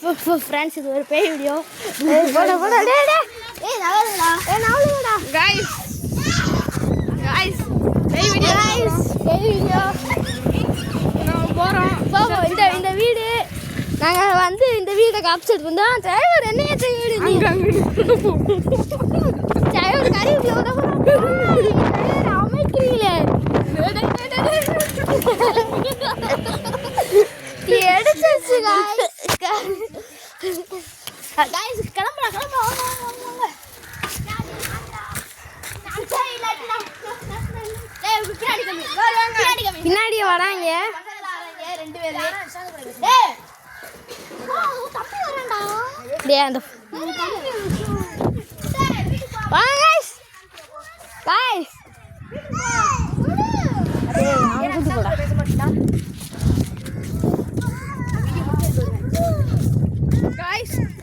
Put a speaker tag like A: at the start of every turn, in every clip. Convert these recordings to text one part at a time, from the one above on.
A: Friends இது ஒரு பேய் வீடியோ.
B: गाइस பேய் வீடியோ நான் போறோம்.
A: இந்த வீடு நாங்கள் வந்து இந்த வீடை காப்சர் பண்ணோம். டிரைவர் என்ன வீடு டிரைவர் கறி அமைக்கிறீங்களே எடுத்துச்சு பின்னாடியே வராங்க ரெண்டு பேரும்.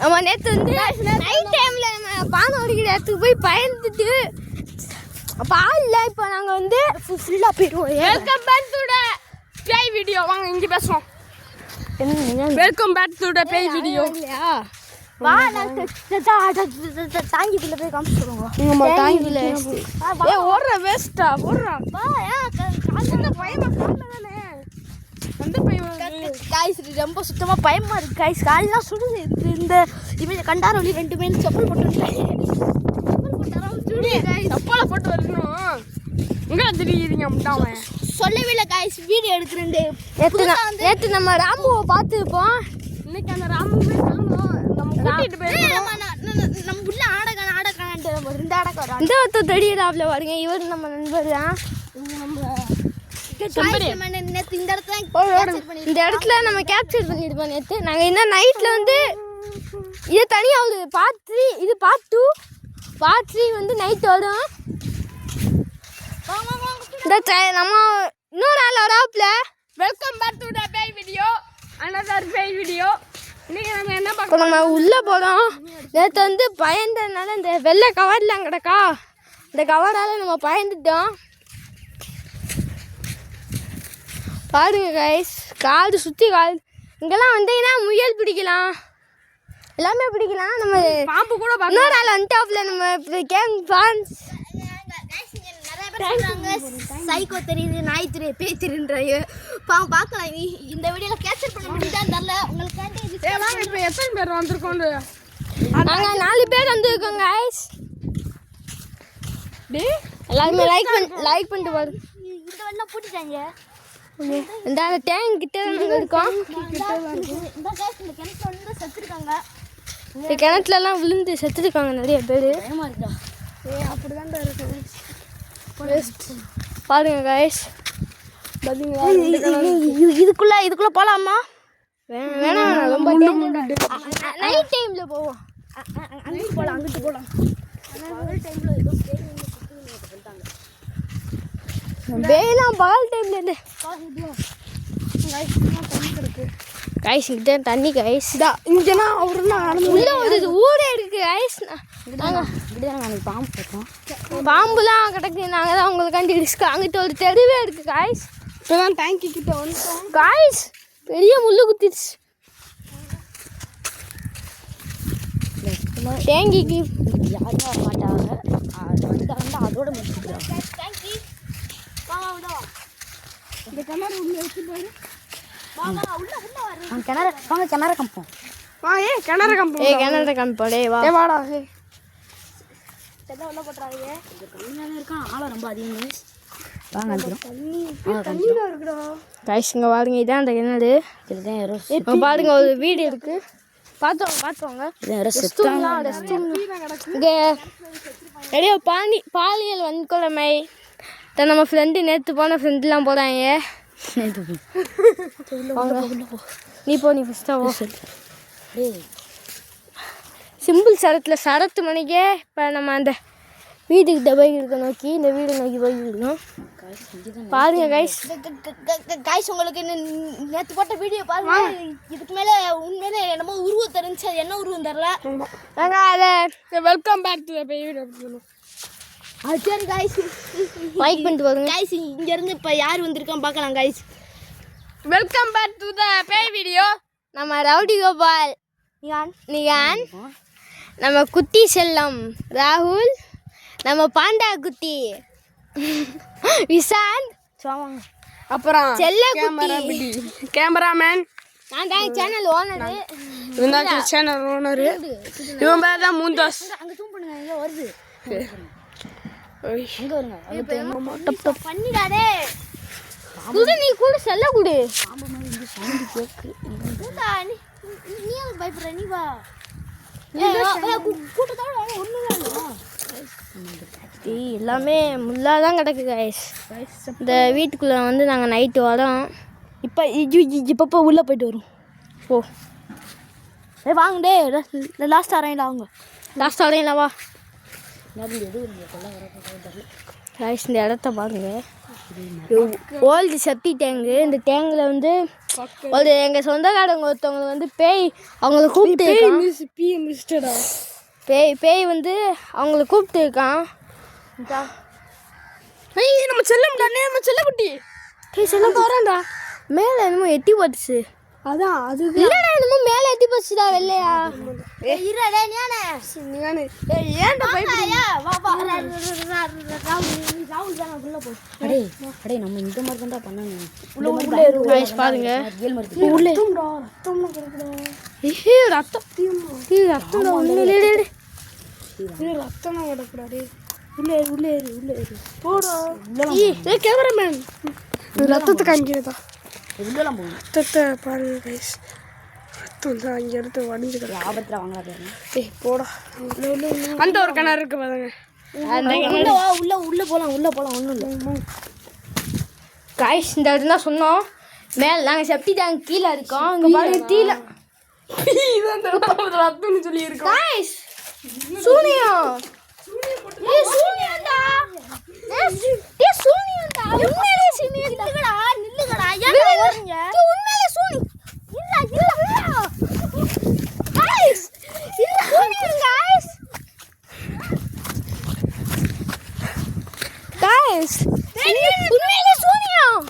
A: நம்ம நேற்று வந்து நைட் டைமில் நம்ம பானை உடைக்கிற இடத்துக்கு போய் பயந்துட்டு பால்ல இப்போ நாங்கள் வந்து ஃபுல்லாக போயிடுவோம்.
B: வெல்கம் பேக் டு தி பேய் வீடியோ. வாங்க இங்கே பேசுவோம். வெல்கம் பேக் டு தி பேய் வீடியோ.
A: வா தாங்கிக்குள்ள போய் காமிச்சிடுவோம்.
B: தாங்கிக்குள்ள ஓடுற வேஸ்டா ஓடுறா
A: ரொம்ப சுத்தமாக பயமாக இருக்குது காய்ஸ். காலெலாம் சுடுது. இந்த இவங்க கண்டார வழி 2 மைல் செப்பல் போட்டுருக்காங்க.
B: செப்பலை போட்டு வரணும். எங்கே தெரியுறீங்க முட்டாம
A: சொல்லவே இல்லை காய்ஸ். வீடியோ எடுக்கிறேன். நேற்று நம்ம ராமுவை பார்த்துருப்போம்.
B: இன்னைக்கு அந்த ராமுவே காணோம். நம்ம கூட்டிட்டு போயிருக்கோம்.
A: நம்ம உள்ள ஆடக்கான்ட்டு 2 ஆடக்காரம் இந்த ஒருத்தர் தெரியுறாப்ல பாருங்க. இவர் நம்ம நண்பர் தான். இந்த இடத்துல நம்ம கேப்சர் பண்ணிருப்போம் நேற்று. நாங்கள் இந்த நைட்டில் வந்து இது தனியாகுது. இது பார்ட் 2 பார்ட் 3 வந்து நைட் வரும். இந்த நம்ம இன்னொரு நாள் வராப்புல.
B: வெல்கம் பேக் டு தி பேய் வீடியோ. அனதர் பேய் வீடியோ. இன்னைக்கு நம்ம என்ன பார்க்க
A: நம்ம உள்ளே போகிறோம். நேற்று வந்து பயந்ததுனால இந்த வெள்ளை கவர்லாம் கிடக்கா. இந்த கவரால் நம்ம பயந்துட்டோம். பாருங்க கைஸ், காடு சுற்றி காடு. இங்கெல்லாம் வந்தீங்கன்னா முயல் பிடிக்கலாம், எல்லாமே பிடிக்கலாம். நம்ம
B: பாம்பு கூட
A: இன்னொரு நாள் வந்துட்டாப்புல. நம்ம கேங் ஃபான்ஸ் சைக்கோ தெரியுது, நாய் தெரியுது, பேய் தெரியுன்றாங்க. பார்க்கலாம். இந்த வீடியோவில் கேப்சர் பண்ண முடியுதான்னு தெரியல. உங்களுக்கு
B: இப்போ எத்தனை பேர் வந்திருக்கோம்?
A: நாங்கள் 4 பேர் வந்திருக்கோம் கைஸ். எல்லாருமே லைக் பண்ணிட்டு பாருங்க. இந்த வெள்ளம் பூட்டிட்டாங்க. இந்த டேங்க் கிட்ட இருக்கோம். இந்த கிணத்துலலாம் விழுந்து செத்துருக்காங்க நிறைய பேர். அப்படிதான் பாருங்க கைஸ். இதுக்குள்ள போகலாமா? வேணாம் ரொம்ப நைட் டைமில் போவோம். அங்கிட்டு போகலாம். வேலாம் பகல் டைம்ல கைஸ் இங்கிட்ட தண்ணி கைஸ்.
B: இங்கேனா அவருன்னா
A: உள்ள வருது. ஊரே இருக்கு கைஸ். பாம்புலாம் கிடக்கு. நாங்கள் தான் உங்களுக்காண்டி ரிஸ்க். அங்கிட்ட ஒரு தெருவே இருக்கு கைஸ்.
B: இப்போதான் டேங்கி கிட்ட வந்துட்டோம்
A: கைஸ். பெரிய முள்ளு குத்திடுச்சு டேங்கிக்கு. யாரும் வர மாட்டாங்க. அதோட முடிச்சுக்கிறாங்க.
B: இந்த கிணறு உள்ள வச்சு பாரு.
A: கிணறு கம்பம்.
B: வா கிணறு கம்பம்.
A: கிணறு கம்பம். வா
B: வாடா.
A: உள்ள போட்டுறாங்க.
B: இருக்கான் ஆழம் ரொம்ப அதிகம்.
A: கைஸுங்க பாருங்க. இதான் அந்த கிணறு. பாருங்க ஒரு வீடு இருக்கு. பார்த்துவாங்க. இங்கே நிறைய பாலியல் வன்கொடுமை. நம்ம ஃப்ரெண்டு நேற்று போன ஃப்ரெண்டுலாம் போகிறாங்க. நீ ஃபஸ்ட்டாக போ. சிம்பிள் சரத்து மணிக்கே இப்போ நம்ம அந்த வீட்டுக்கிட்ட போய்கிட்டு நோக்கி இந்த வீடு நோக்கி போய்கிருக்கோம். பாருங்க கைஸ். கைஸ் உங்களுக்கு நேற்று போட்ட வீடியோ பாருங்க. இதுக்கு மேலே உண்மையிலே என்னமோ உருவம் தெரிஞ்சு. அது என்ன உருவம் தெரில. நாங்கள் அதை
B: வெல்கம் பேக் டு தி பேய் வீடியோ.
A: சரி கைஸ் லைக் பண்ணிட்டு பாருங்க கைஸ். இங்கேருந்து இப்போ யார் வந்திருக்கான்னு பார்க்கலாம் guys.
B: Welcome back to the பேய் வீடியோ.
A: நம்ம ரவுடி கோபால் நிகான், நம்ம குட்டி செல்லம் ராகுல், நம்ம பாண்டா குட்டி விசாந்த்,
B: அப்புறம்
A: செல்ல குட்டி,
B: கேமராமேன்,
A: நான் தான் சேனல் ஓனரு.
B: இவன் தான் சேனல் ஓனரு. இவன் பேர் தான் மூந்தாஸ்.
A: அங்கே ஜூம் பண்ணுங்க, இங்கே வருது.
B: ஓய்.
A: பண்ணிடாதே குடு, நீ கூட செல்ல குடு. நீ பயப்படுற, நீ வா. எல்லாமே முள்ளாக தான் கிடக்கு கைஸ். இந்த வீட்டுக்குள்ளே வந்து நாங்கள் நைட்டு வரோம்.
C: இப்போ உள்ளே போயிட்டு வரும்.
A: ஓ
C: வாங்கடே, லாஸ்ட் அரையில் வாங்க.
A: லாஸ்ட் வரையில வா கைஸ். இந்த இடத்த பாருங்க, ஓல்டு செப்டி டேங்கு. இந்த டேங்கில் வந்து ஒரு எங்கள் சொந்தக்காரங்க ஒருத்தவங்க வந்து பேய் அவங்கள கூப்பிட்டு பேய் வந்து அவங்கள கூப்பிட்டு இருக்கான்.
B: நம்ம செல்லம்டா, நம்ம செல்லக்குட்டி.
A: பேய் சொல்ல போகிறான்டா. மேலே என்னமோ எட்டி போட்டுச்சு.
B: அதான் அது
A: இல்லைடா, என்னமோ மேலே எட்டி போச்சுடா வெள்ளையா.
C: நம்ம இந்த மாதிரி தான் பண்ணணும்.
A: பாருங்க
B: ரத்தம் கிடக்கூடாது.
A: கேமராமேன்
B: ரத்தத்தை காமிக்கிறதா?
C: உள்ளலாம் போகணும்.
B: ரத்தத்தை பாருங்க கைஸ். ரத்தம் தான் அங்கே எடுத்து வடிஞ்சு கிடக்கு.
C: ஆபத்தில் வாங்கலாம்.
B: ஏய் போடா. அந்த ஒரு கிணறு இருக்கு பாருங்க.
C: உள்ள போகலாம் ஒன்றும் இல்லை.
A: காய்ஸ் இந்த இடத்துல தான் சொன்னோம். மேலே நாங்கள் செப்டி டேங்க் கீழே இருக்கோம். இங்கே பாருங்க தீல
B: ரத்தம்னு சொல்லி இருக்கோம்.
A: காய்ஸ் சூனியம். ஏய் சூனியம்டா. ஏய் சூனியம்டா. உண்மையிலே சூனியம்டா. நில்லுங்கடா. ஏன்டா வரீங்க? உண்மையிலே சூனியம். இல்ல. காய்ஸ் இல்ல சூனியம் காய்ஸ். காய்ஸ் உண்மையிலே சூனியம்.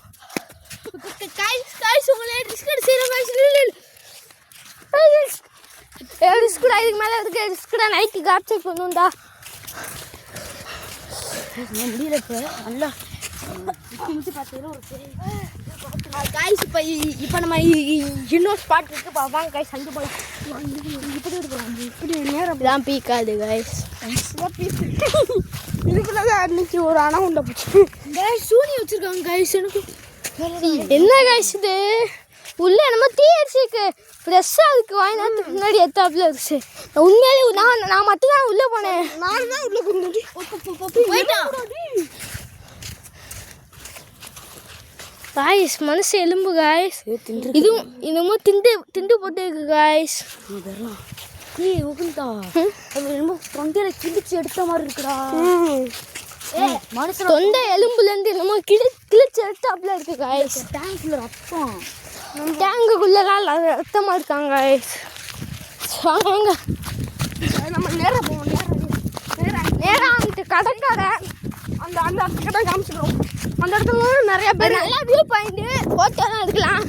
A: காய்ஸ் உங்களே டிஸ்கட் செய்யற காய்ஸ். ரிஸ்குடா, இதுக்கு மேலே இருக்கு. ரிஸ்குடா, நைட்டு காப்சர் பண்ணுண்டா.
C: முடியல இப்போ நல்லா
A: காய்ஸ். இப்போ நம்ம இன்னொரு ஸ்பாட் இருக்கு பாப்பாங்க காய்ஸ். அங்கே போய் இப்படி எடுக்கலாம். இப்படி நேரம் தான் பீக்காது காய்ஸ்.
B: இதுக்குள்ளதான் அன்னைக்கு ஒரு அணை உண்டை போச்சு.
A: காய்ஸ் சூனி வச்சிருக்காங்க காய்ஸ். எனக்கு என்ன காய்ஸ் இது? உள்ள என்னமோ தீ அடிச்சிருக்கு. ஃப்ரெஷ்ஷாக அதுக்கு வாங்கி நேரத்துக்கு முன்னாடி எத்தாப்புல இருந்துச்சு. உண்மையிலே நான் மட்டும் தான் உள்ளே போனேன்.
B: நான் தான் உள்ள
A: போயிட்டான் காய்ஸ். மனசு எலும்பு காய்ஸ். இதுவும் இன்னமும் திண்டு போட்டு இருக்கு காய்ஸ்.
C: உகுந்தா என்னமோ தொண்டையில கிழிச்சு எடுத்த மாதிரி இருக்குடா.
A: மனசு தொண்டை எலும்புலேருந்து என்னமோ கிழிச்சு எடுத்தாப்புல இருக்கு காய்ஸ்.
C: டேங்க்ல ரத்தம்.
A: டேங்குக்குள்ளதான் ரத்தமாக இருக்காங்க காய்ஸ். வாங்க
B: நம்ம நேரம் போவோம்.
A: நேராக வந்துட்டு கடற்கரை
B: அந்த இடத்துக்கு தான் காமிச்சிடுவோம். அந்த இடத்துல நிறைய பேர்
A: நல்லா வியூ பாயிண்ட்டு ஃபோட்டோலாம் எடுக்கலாம்.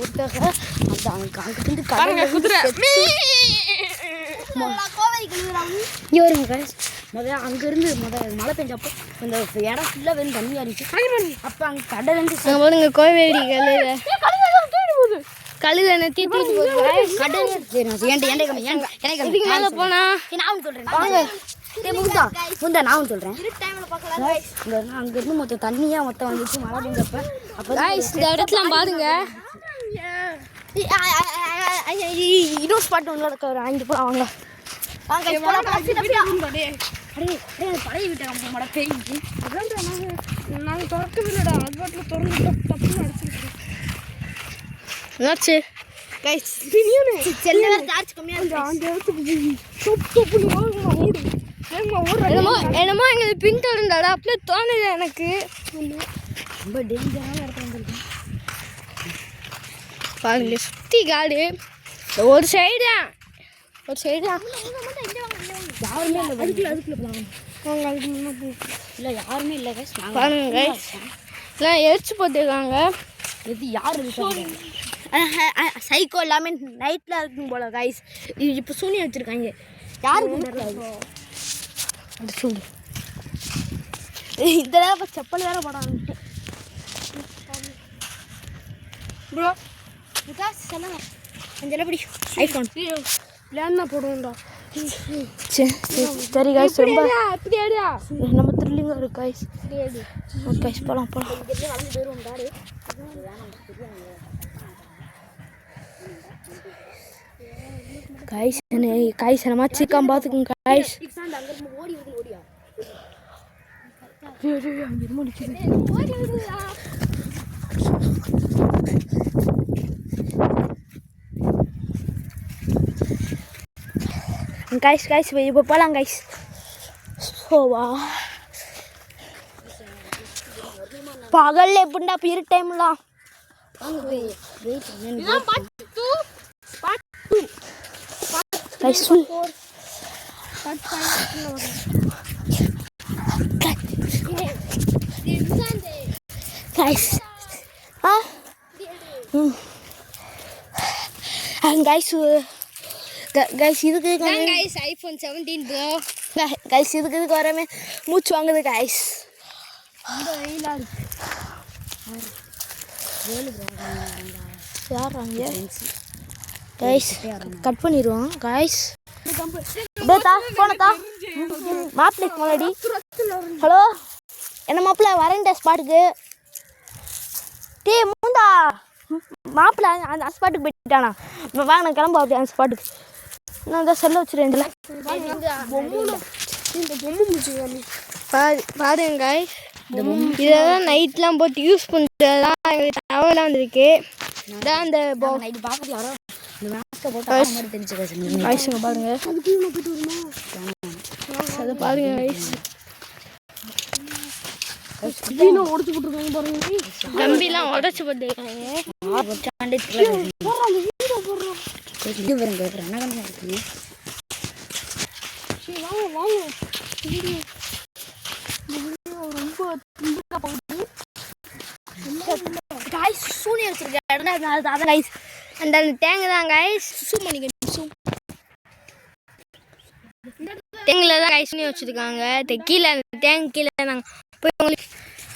C: ஒருத்தக அந்த அங்கிட்டு
B: பாருங்க குதிரை.
A: இங்கே வருங்க காய்ஸ்.
C: அங்கேருந்து மழை பெஞ்சப்போ இந்த இடம் ஃபுல்லாக வெறும் தண்ணி ஆடிச்சு. அப்போ அங்கே கடை வந்து
A: அங்கே பாருங்க கோவேரி கழுதை நெத்தி தூக்கி போகுது.
C: கடை
A: இதுக்கு மேலே போனா
C: நான் சொல்கிறேன். வாங்க முந்தா நான் சொல்கிறேன். அங்கேருந்து மொத்தம் தண்ணியாக மொத்தம் வந்துச்சு மழை பெஞ்சப்ப. அப்போ
A: காய்ஸ் இந்த இடத்துல பாருங்க.
C: இன்னொரு ஸ்பாட் ஒன்று இருக்க. அங்கே போகலாம் வாங்க. பழைய வீட்டை நம்ம மழை பெய்ஞ்சு
B: நாங்கள் திறக்கவில்லடா. அது பாட்டில் திறந்து தப்புன்னு அடிச்சிருக்கோம்.
A: என்னாச்சு
C: கைஸ்
A: செல்ல சார்ஜ் கம்மியாக இருக்கு.
B: அந்த இடத்துக்கு ஓடு.
A: என்னமோ எங்களுக்கு பின்தொடர்ந்தாடா அப்படியே தோணுது எனக்கு.
C: ரொம்ப டேஞ்சரான இடத்துல வந்துருக்கேன்.
A: பாருங்க சுற்றி காடு. ஒரு சைடு தான்
C: யாருமே இல்லை. அதுக்குள்ள இல்லை யாருமே இல்லை கைஸ்.
A: பாருங்க கைஸ் எல்லாம் எரிச்சு போட்டுருக்காங்க.
C: எது யார் இருக்காங்க? சைக்கோ எல்லாமே நைட்டில் இருக்கும் போல கைஸ். இப்போ சூனியம் வச்சுருக்காங்க. யாருக்கும் தெரியல. சொல்லு இதெல்லாம் இப்போ செப்பல் வேறு போடாங்க ப்ரோ. விகாஸ் சொல்லுங்க. கொஞ்சம் எப்படி ஐஃபோன்
B: பிளான் தான் போடுவோம்டா.
C: சரி கைஸ், ரொம்ப
B: இப்படி ஏடியா
C: நம்ம த்ரில்லிங்காக இருக்கு கைஸ். கைஸ் போகலாம் கைஸ். கைஸ் நம்ம சிக்கன் பார்த்துக்குங்க கைஸ். கைஸ் கைஸ் இப்போ போகலாம் கைஸ். ஓவா பகலில் எப்படின்னா இப்போ இரு டைம்லாம் கைஸ் கைஸ் கைஸ் கைஸ் இதுக்கு
A: கைஸ் ஐஃபோன் 17 ப்ரோ.
C: கைஸ் இதுக்கு வரமே மூச்சு வாங்குது கைஸ். யார் வாங்க கைஸ் கட் பண்ணிடுவோம் கைஸ். பேத்தா போனதா மாப்பிள்ளைக்கு முன்னாடி. ஹலோ என்ன மாப்பிள்ளை வரேன்டா ஸ்பாட்டுக்கு. டே மூந்தா மாப்பிள்ளை அந்த ஸ்பாட்டுக்கு போயிட்டானா. வாங்க நான் கிளம்ப அப்படியே அந்த ஸ்பாட்டுக்கு. நான் தான் செல்ல வச்சுருந்தேன்.
A: பாருங்க கைஸ், இதெல்லாம் நைட்லாம் போட்டு யூஸ் பண்ணுறதுலாம் எங்களுக்கு தகவலாம் வந்திருக்கு. இதான் அந்த
C: நைட்டு பார்க்கல வரோம். இந்த மாஸ்கை போட்டு
A: கைஸுங்க பாருங்க. அதை பாருங்க கைஸ்.
B: உடச்சு போட்டுருக்காங்க பாருங்க.
A: கம்பிலாம் உடச்சு போட்டுருக்காங்க.
C: சூனியம் வச்சிருக்கேன்.
A: அந்த தேங்கு தான் கைஸ். தேங்கில் தான் கைஸ் வச்சுருக்காங்க. கீழே அந்த தேங்கு கீழே நாங்கள் போய் உங்களுக்கு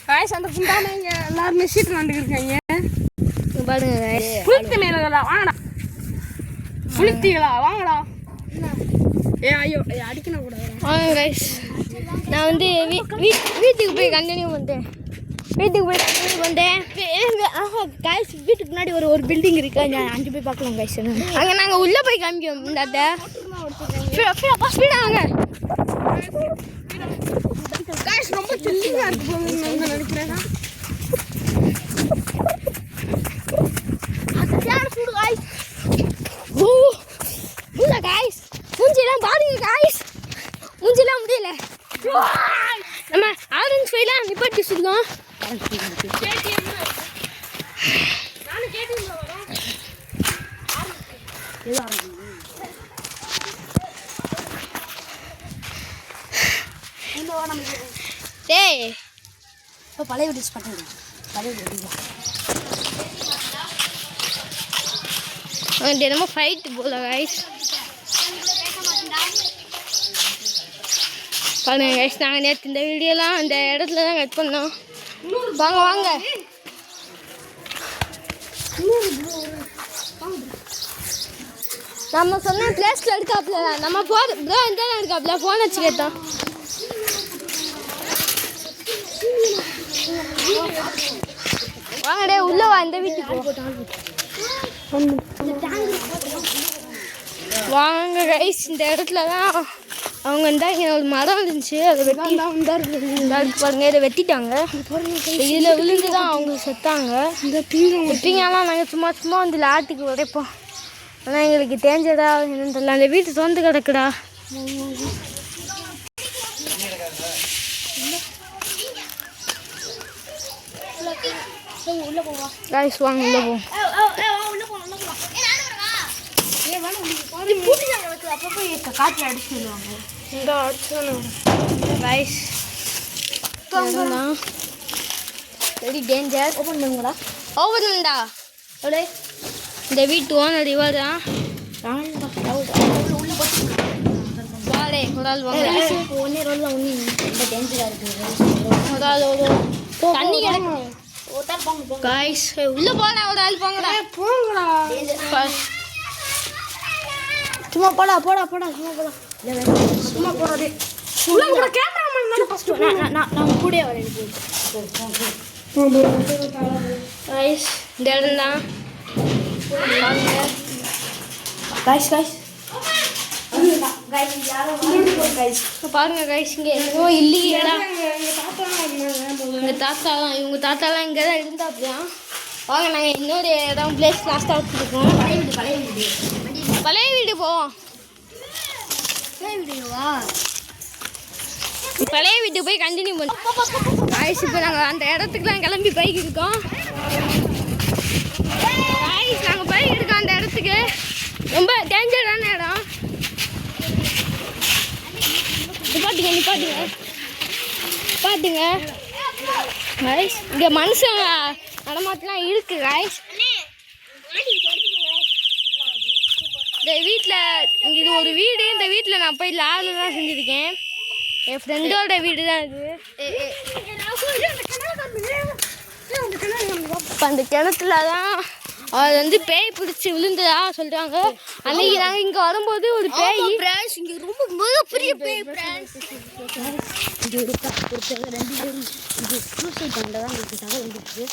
B: கைஸ் அந்த குண்டான எல்லாருமே சீட்டு விளாண்டுருக்காங்க
A: பாருங்க கைஸ்.
B: குளித்து மேலங்களா வாங்கடா. குளித்தீங்களா வாங்கடா. ஐயோ அடிக்கணும் கூட
A: வாங்க கைஸ். நான் வந்து வீட்டுக்கு போய் கண்டினியூ பண்ணிட்டேன்.
C: கைஸ் வீட்டுக்கு முன்னாடி ஒரு பில்டிங் இருக்கு. அங்கே போய் பார்க்கலாம் கைஸ்.
A: அங்கே நாங்கள் உள்ளே போய் காமிக்கோம். இந்த ஸ்பீடாக
B: கைஸ் ரொம்ப சில்லிங்காக இருக்கு போங்க நினைக்கிறேன்.
A: கைஸ் மூஞ்சிலாம் பாருங்க கைஸ். மூஞ்சிலாம் முடியல. நம்ம ஆரஞ்சு ஃபைலாம் நிப்பாட்டி வச்சுருக்கோம். டேய்
C: இப்போ பழைய வீடு பண்ணுங்க. பழைய வீடு
A: என்னமோ ஃபைட்டு போல கைஸ். பாருங்க கைஸ், நாங்கள் நேற்று இந்த வீடியோலாம் அந்த இடத்துல தான் கட் பண்ணோம். வாங்க வாங்க. நம்ம சொன்ன பிளேஸில் இருக்காப்புல. நம்ம ப்ரோ இந்த தான் இருக்காப்புல. ஃபோன் வச்சு கேட்டோம். வாங்கடே உள்ளே வா. இந்த வீட்டுக்கு வாங்க கைஸ். இந்த இடத்துல தான் அவங்க இருந்தால் இங்கே ஒரு மரம் இருந்துச்சு. அதை வெட்டி பாருங்க. இதை வெட்டிட்டாங்க. இதில் விழுந்து தான் அவங்க செத்தாங்க. இந்த பீங்கெல்லாம் நாங்கள் சும்மா சும்மா வந்து லாட்டிக்கு உடைப்போம். ஆனால் எங்களுக்கு தேஞ்சதா என்னன்னு தெரியல. அந்த வீட்டு சொந்து கிடக்குடா. கைஸ் வாங்க உள்ள போவோம்.
C: காற்று அடிச்சுடுவாங்க.
A: இந்த அடிச்சு கைஸ் வெரி டேஞ்சர்.
C: ஓப்பன் பண்ணுங்களா?
A: ஓப்பன் பண்ணா. இந்த வீட்டு ஓனர் இவர் தான். வாடே ஒரு ஆள் வாங்க.
C: ஒன்னே ரோல் தான் ஒன்று ரொம்ப டேஞ்சராக இருக்குது.
A: ஒரு ஆள் ஒரு தண்ணி கிடக்கு.
C: ஒருத்தால் போங்க போங்க.
A: காய்ஸ் உள்ள போடா, ஒரு ஆள் போங்கடா.
B: போங்கடா.
C: சும்மா போடா போடா போடா சும்மா போடா.
B: சும்மா போறாதே. உள்ள கூட கேமராமேன் தான ஃபர்ஸ்ட்.
C: நான் கூட வரேன்.
A: காய்ஸ் இந்த இடம் தான்.
C: காய்ஸ் காய்ஸ்
A: பாருங்க காய்ஸ், இங்கே என்னவோ இல்லையேடா. எங்கள் தாத்தா தான், இவங்க தாத்தாலாம் இங்கே தான் இருந்தாப்பியா. வாங்க நாங்கள் இன்னொரு இடம் பிளேஸ் லாஸ்ட்டாக வச்சுருக்கோம். பழைய வீடு போவோம். பழைய வீட்டுக்கு போய் கண்டினியூ பண்ணுவோம். காய்ஸ் இப்போ நாங்கள் அந்த இடத்துக்குலாம் கிளம்பி பைக் இருக்கோம். காய்ஸ் நாங்கள் பைக் இருக்கோம் அந்த இடத்துக்கு. ரொம்ப டேஞ்சரான இடம். நிப்பாட்டுங்க காய்ஸ். இங்கே மனுஷங்க நடமாட்டலாம் இருக்கு காய்ஸ். இந்த வீட்டில் இங்கே இது ஒரு வீடு. இந்த வீட்டில் நான் போய் லாலு தான் செஞ்சுருக்கேன். என் ஃப்ரெண்டோட வீடு தான் இது. இப்போ அந்த கிணத்துல தான் அவர் வந்து பேய் பிடிச்சி விழுந்ததா சொல்கிறாங்க. அன்னைக்கு நாங்கள் இங்கே வரும்போது ஒரு பேய்
C: இங்கே ரொம்ப மிகப்பெரிய பேய் இங்கே ஒரு ஒருத்தர் 2 பேரும் இது சூசைட் பண்ணதான் உங்களுக்கு தகவல் வந்துருக்கு.